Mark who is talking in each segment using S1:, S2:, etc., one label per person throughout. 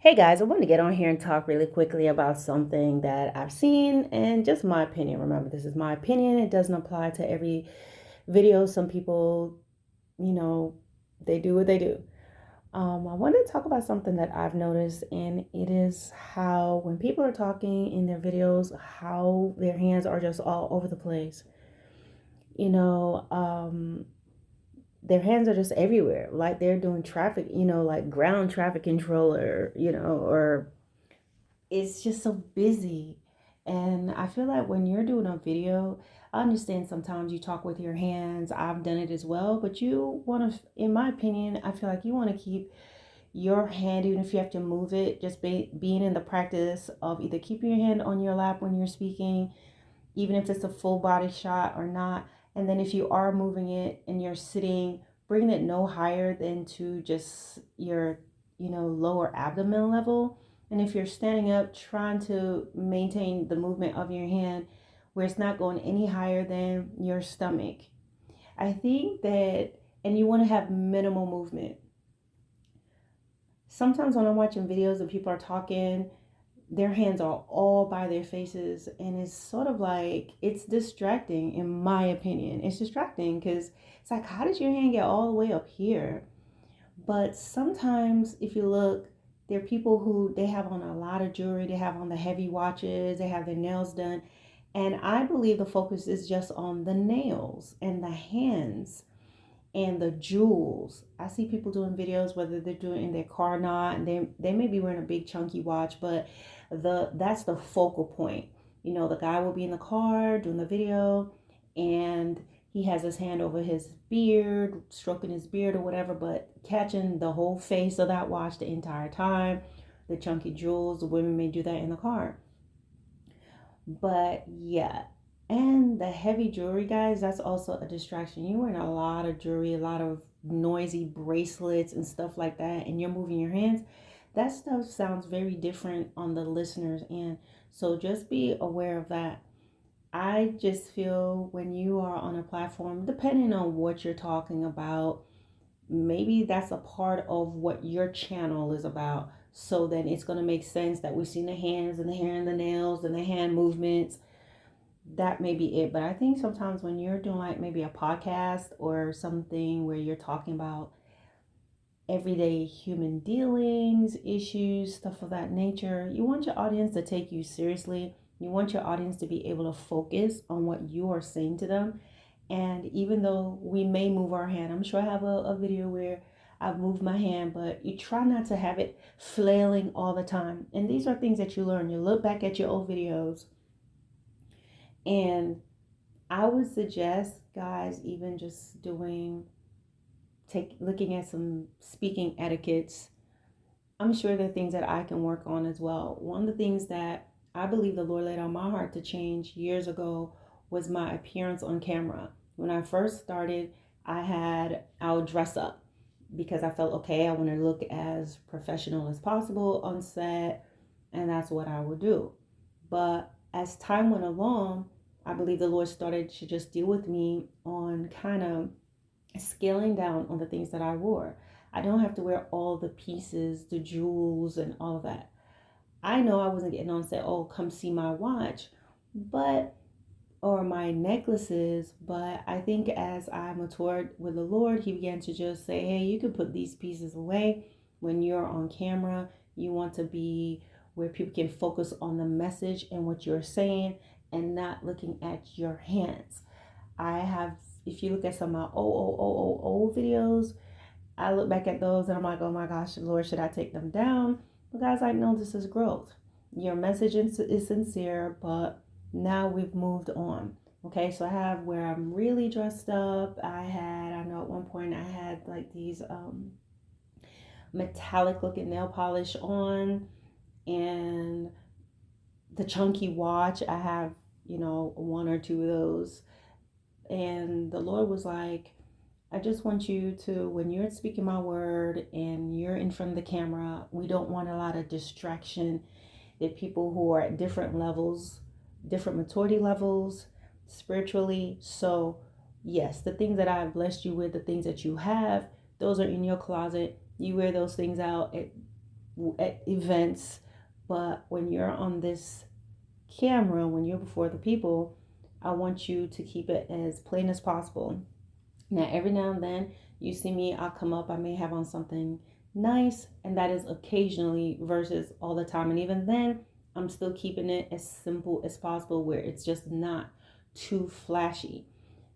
S1: Hey guys, I wanted to get on here and talk really quickly about something that I've seen and just my opinion. Remember, this is my opinion. It doesn't apply to every video. Some people, you know, they do what they do. I wanted to talk about something that I've noticed, and it is how when people are talking in their videos, how their hands are just all over the place. You know, their hands are just everywhere, like they're doing traffic, like ground traffic controller, or it's just so busy. And I feel like when you're doing a video, I understand sometimes you talk with your hands. I've done it as well, but you want to, in my opinion, I feel like you want to keep your hand, even if you have to move it, just being in the practice of either keeping your hand on your lap when you're speaking, even if it's a full body shot or not. And then if you are moving it and you're sitting, bringing it no higher than to just your, lower abdomen level. And if you're standing up, trying to maintain the movement of your hand where it's not going any higher than your stomach. I think that, and you want to have minimal movement. Sometimes when I'm watching videos and people are talking, their hands are all by their faces, and it's sort of like it's distracting. In my opinion, it's distracting because it's like, how did your hand get all the way up here? But sometimes if you look, there are people who they have on a lot of jewelry, they have on the heavy watches, they have their nails done, and I believe the focus is just on the nails and the hands and the jewels. I see people doing videos, whether they're doing it in their car or not, and they may be wearing a big chunky watch, but that's the focal point. The guy will be in the car doing the video, and he has his hand over his beard, stroking his beard or whatever, but catching the whole face of that watch the entire time. The chunky jewels, the women may do that in the car. But yeah, and the heavy jewelry, guys, that's also a distraction. You're wearing a lot of jewelry, a lot of noisy bracelets and stuff like that, and you're moving your hands. That stuff sounds very different on the listener's end. So just be aware of that. I just feel when you are on a platform, depending on what you're talking about, maybe that's a part of what your channel is about. So then it's going to make sense that we've seen the hands and the hair and the nails and the hand movements. That may be it. But I think sometimes when you're doing like maybe a podcast or something where you're talking about everyday human dealings, issues, stuff of that nature, you want your audience to take you seriously. You want your audience to be able to focus on what you are saying to them. And even though we may move our hand, I'm sure I have a video where I've moved my hand, but you try not to have it flailing all the time. And these are things that you learn. You look back at your old videos, and I would suggest, guys, even just looking at some speaking etiquettes. I'm sure there are things that I can work on as well. One of the things that I believe the Lord laid on my heart to change years ago was my appearance on camera. When I first started, I would dress up because I felt okay. I wanted to look as professional as possible on set, and that's what I would do. But as time went along, I believe the Lord started to just deal with me on kind of scaling down on the things that I wore. I don't have to wear all the pieces, the jewels, and all of that. I know I wasn't getting on and say, "Oh, come see my watch," but or my necklaces. But I think as I matured with the Lord, He began to just say, "Hey, you can put these pieces away when you're on camera. You want to be where people can focus on the message and what you're saying, and not looking at your hands." I have, if you look at some of my old videos, I look back at those and I'm like, oh my gosh, Lord, should I take them down? But God's like, no, this is growth. Your message is sincere, but now we've moved on. Okay, so I have where I'm really dressed up. I know at one point I had like these metallic looking nail polish on, and the chunky watch. I have, one or two of those. And the Lord was like, I just want you to, when you're speaking my word and you're in front of the camera, we don't want a lot of distraction. That people who are at different levels, different maturity levels, spiritually. So, yes, the things that I've blessed you with, the things that you have, those are in your closet. You wear those things out at events, but when you're on this camera, when you're before the people, I want you to keep it as plain as possible. Now, every now and then you see me, I'll come up, I may have on something nice, and that is occasionally versus all the time. And even then, I'm still keeping it as simple as possible where it's just not too flashy.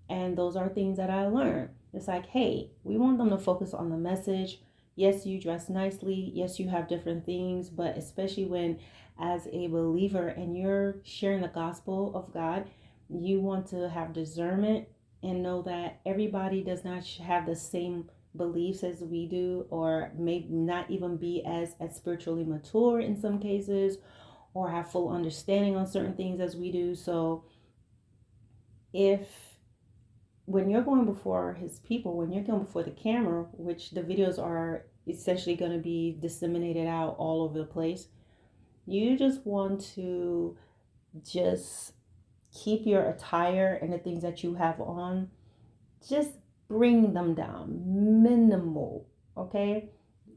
S1: And those are things that I learned. It's like, hey, we want them to focus on the message. Yes, you dress nicely. Yes, you have different things, but especially when, as a believer, and you're sharing the gospel of God, you want to have discernment and know that everybody does not have the same beliefs as we do, or may not even be as spiritually mature in some cases, or have full understanding on certain things as we do. So if when you're going before his people, when you're going before the camera, which the videos are essentially going to be disseminated out all over the place, you just want to just keep your attire and the things that you have on, just bring them down, minimal, okay?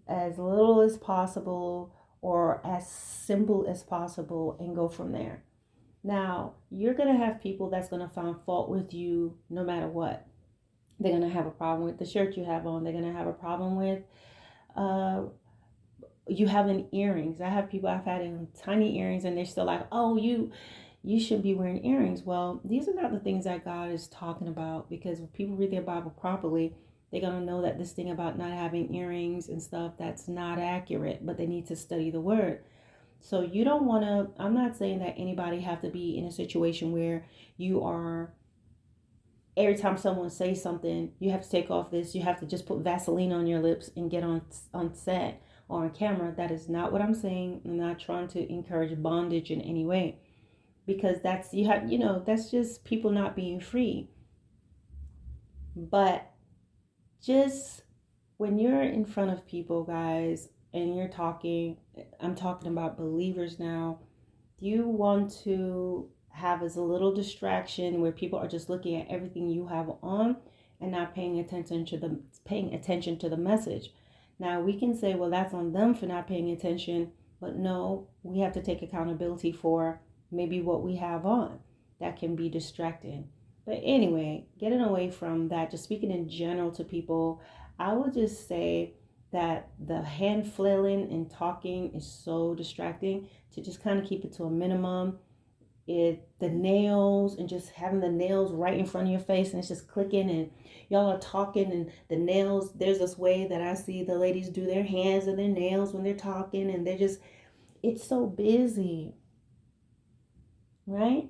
S1: As little as possible or as simple as possible, and go from there. Now, you're going to have people that's going to find fault with you no matter what. They're going to have a problem with the shirt you have on. They're going to have a problem with uh, you having earrings. I have people I've had in tiny earrings and they're still like, oh, you should be wearing earrings. Well, these are not the things that God is talking about, because when people read their Bible properly, they're going to know that this thing about not having earrings and stuff, that's not accurate, but they need to study the word. So you don't want to, I'm not saying that anybody have to be in a situation where you are, every time someone says something, you have to take off this, you have to just put Vaseline on your lips and get on set or on camera. That is not what I'm saying. I'm not trying to encourage bondage in any way, because that's, you have, that's just people not being free. But just when you're in front of people, guys, and you're talking, I'm talking about believers now, you want to have as a little distraction where people are just looking at everything you have on and not paying attention to the message. Now we can say, well, that's on them for not paying attention, but no, we have to take accountability for maybe what we have on that can be distracting. But anyway, getting away from that, just speaking in general to people, I would just say that the hand flailing and talking is so distracting, to just kind of keep it to a minimum. The nails, and just having the nails right in front of your face and it's just clicking and y'all are talking, and the nails, there's this way that I see the ladies do their hands and their nails when they're talking, and they're just, it's so busy, right?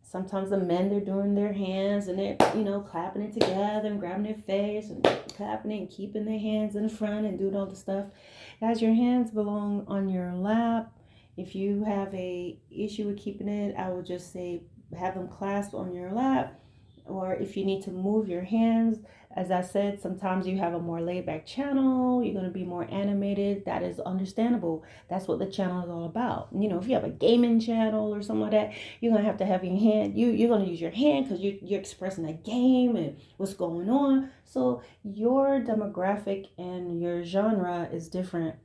S1: Sometimes the men, they're doing their hands and they're, clapping it together and grabbing their face and clapping it and keeping their hands in front and doing all the stuff. As your hands belong on your lap, if you have a issue with keeping it, I would just say have them clasped on your lap. Or if you need to move your hands, as I said, sometimes you have a more laid back channel, you're going to be more animated. That is understandable. That's what the channel is all about. If you have a gaming channel or something like that, you're going to have your hand, you're going to use your hand because you're expressing a game and what's going on. So your demographic and your genre is different.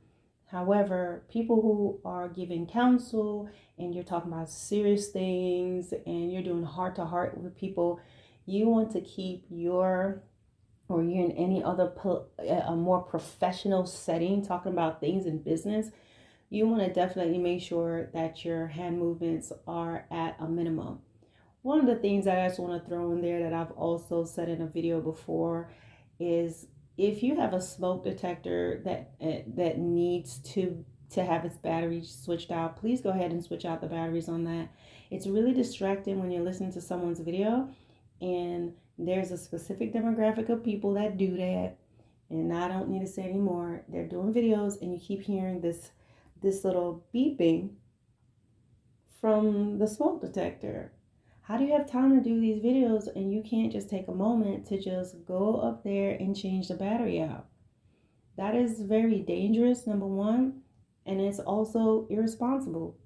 S1: However, people who are giving counsel and you're talking about serious things and you're doing heart to heart with people, you want to keep you're in any other a more professional setting talking about things in business, you want to definitely make sure that your hand movements are at a minimum. One of the things that I just want to throw in there that I've also said in a video before is, if you have a smoke detector that needs to have its battery switched out, please go ahead and switch out the batteries on that. It's really distracting when you're listening to someone's video and there's a specific demographic of people that do that, and I don't need to say anymore. They're doing videos and you keep hearing this little beeping from the smoke detector. How do you have time to do these videos and you can't just take a moment to just go up there and change the battery out? That is very dangerous, number one, and it's also irresponsible.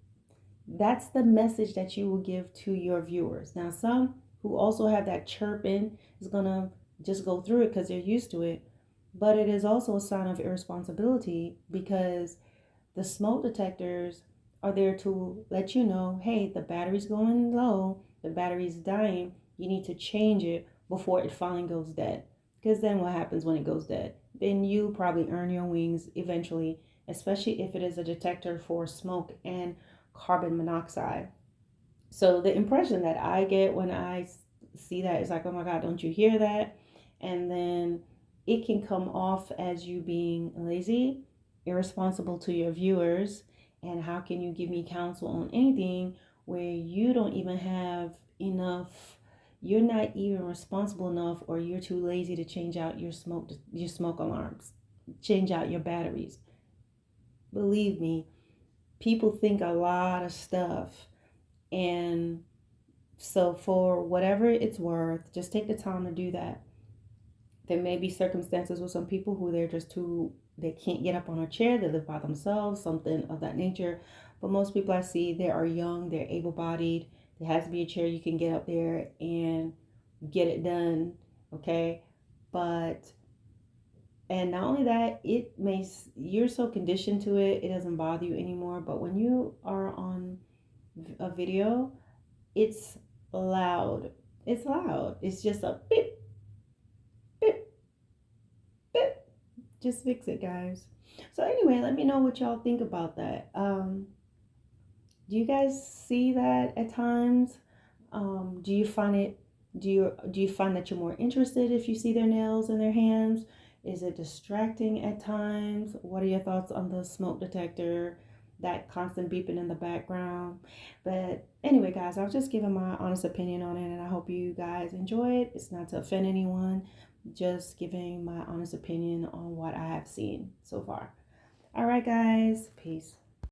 S1: That's the message that you will give to your viewers. Now, some who also have that chirping is going to just go through it because they're used to it. But it is also a sign of irresponsibility because the smoke detectors are there to let you know, hey, the battery's going low, the battery's dying, you need to change it before it finally goes dead. Because then what happens when it goes dead? Then you probably earn your wings eventually, especially if it is a detector for smoke and carbon monoxide. So the impression that I get when I see that is like, oh my God, don't you hear that? And then it can come off as you being lazy, irresponsible to your viewers. And how can you give me counsel on anything where you don't even have enough? You're not even responsible enough, or you're too lazy to change out your smoke alarms, change out your batteries. Believe me, people think a lot of stuff, and so, for whatever it's worth, just take the time to do that. There may be circumstances with some people who they're just too, they can't get up on a chair, they live by themselves, something of that nature. But most people I see, they are young, they're able bodied. There has to be a chair you can get up there and get it done, okay? But, and not only that, it may, you're so conditioned to it, it doesn't bother you anymore. But when you are on a video, it's loud. It's loud. It's just a beep, beep, beep. Just fix it, guys. So anyway, let me know what y'all think about that. Do you guys see that at times? Do you find it? Do you find that you're more interested if you see their nails in their hands? Is it distracting at times? What are your thoughts on the smoke detector? That constant beeping in the background. But anyway, guys, I was just giving my honest opinion on it, and I hope you guys enjoy it. It's not to offend anyone, just giving my honest opinion on what I have seen so far. All right, guys, peace.